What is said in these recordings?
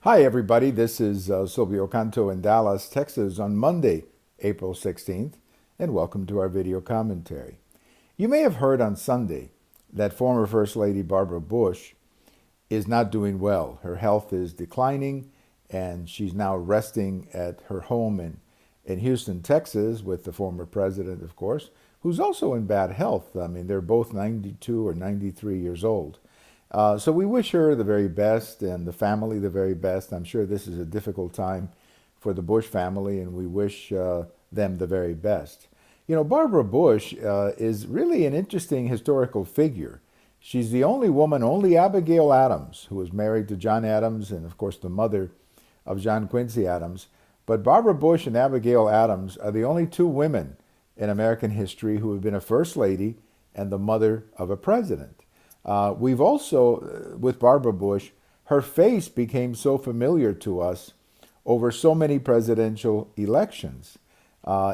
Hi, everybody. This is Silvio Canto in Dallas, Texas on Monday, April 16th, and welcome to our video commentary. You may have heard on Sunday that former First Lady Barbara Bush is not doing well. Her health is declining, and she's now resting at her home in Houston, Texas, with the former president, of course, who's also in bad health. I mean, they're both 92 or 93 years old. So we wish her the very best and the family the very best. I'm sure this is a difficult time for the Bush family, and we wish them the very best. You know, Barbara Bush is really an interesting historical figure. She's the only woman, only Abigail Adams, who was married to John Adams and, of course, the mother of John Quincy Adams. But Barbara Bush and Abigail Adams are the only two women in American history who have been a first lady and the mother of a president. We've also, with Barbara Bush, her face became so familiar to us over so many presidential elections.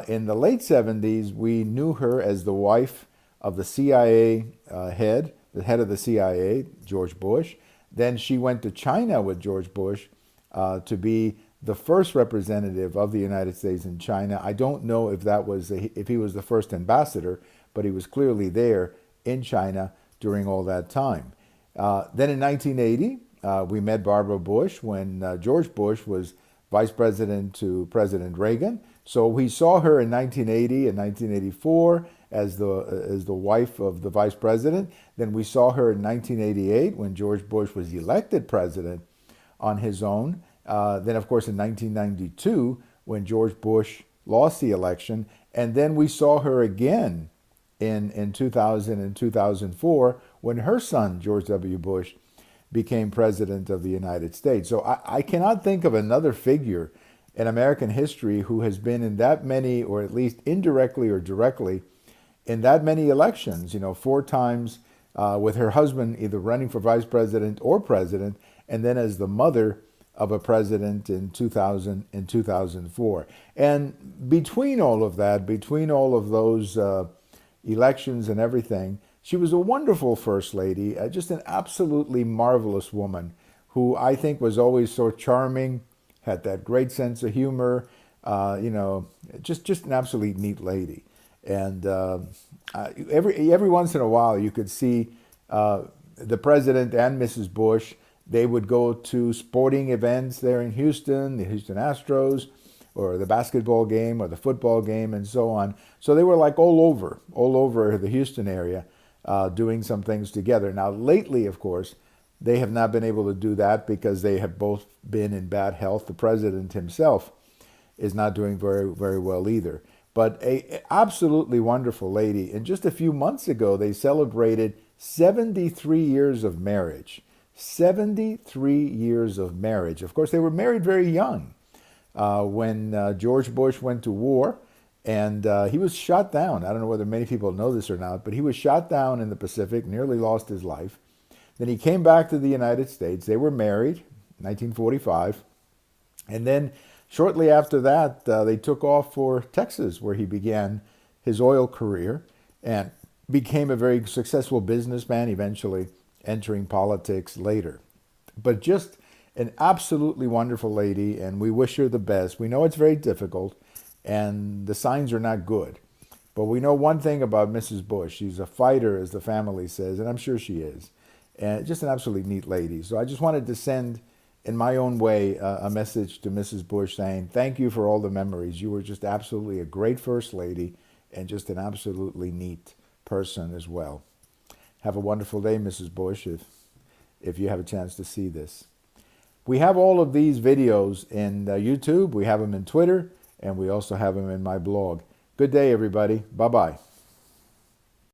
In the late 70s, we knew her as the wife of the CIA head, the head of the CIA, George Bush. Then she went to China with George Bush to be the first representative of the United States in China. I don't know if if he was the first ambassador, but he was clearly there in China during all that time. Then in 1980, we met Barbara Bush when George Bush was vice president to President Reagan. So we saw her in 1980 and 1984 as the wife of the vice president. Then we saw her in 1988 when George Bush was elected president on his own. Then, of course, in 1992 when George Bush lost the election. And then we saw her again in 2000 and 2004 when her son, George W. Bush, became president of the United States. So I cannot think of another figure in American history who has been in that many, or at least indirectly or directly, in that many elections, 4 times with her husband either running for vice president or president, and then as the mother of a president in 2000 and 2004. And between all of that, between all of those elections and everything, she was a wonderful first lady, just an absolutely marvelous woman who I think was always so charming, had that great sense of humor, just an absolutely neat lady. And every once in a while you could see the president and Mrs. Bush. They would go to sporting events there in Houston, the Houston Astros, or the basketball game or the football game and so on. So they were like all over the Houston area doing some things together. Now lately, of course, they have not been able to do that because they have both been in bad health. The president himself is not doing very, very well either. But a absolutely wonderful lady. And just a few months ago, they celebrated 73 years of marriage. 73 years of marriage. Of course, they were married very young. When George Bush went to war, and he was shot down. I don't know whether many people know this or not, but he was shot down in the Pacific, nearly lost his life. Then he came back to the United States. They were married, 1945. And then shortly after that, they took off for Texas, where he began his oil career and became a very successful businessman, eventually entering politics later. But just an absolutely wonderful lady, and we wish her the best. We know it's very difficult, and the signs are not good. But we know one thing about Mrs. Bush. She's a fighter, as the family says, and I'm sure she is. And just an absolutely neat lady. So I just wanted to send, in my own way, a message to Mrs. Bush saying, thank you for all the memories. You were just absolutely a great first lady and just an absolutely neat person as well. Have a wonderful day, Mrs. Bush, if you have a chance to see this. We have all of these videos in YouTube. We have them in Twitter, and we also have them in my blog. Good day, everybody. Bye-bye.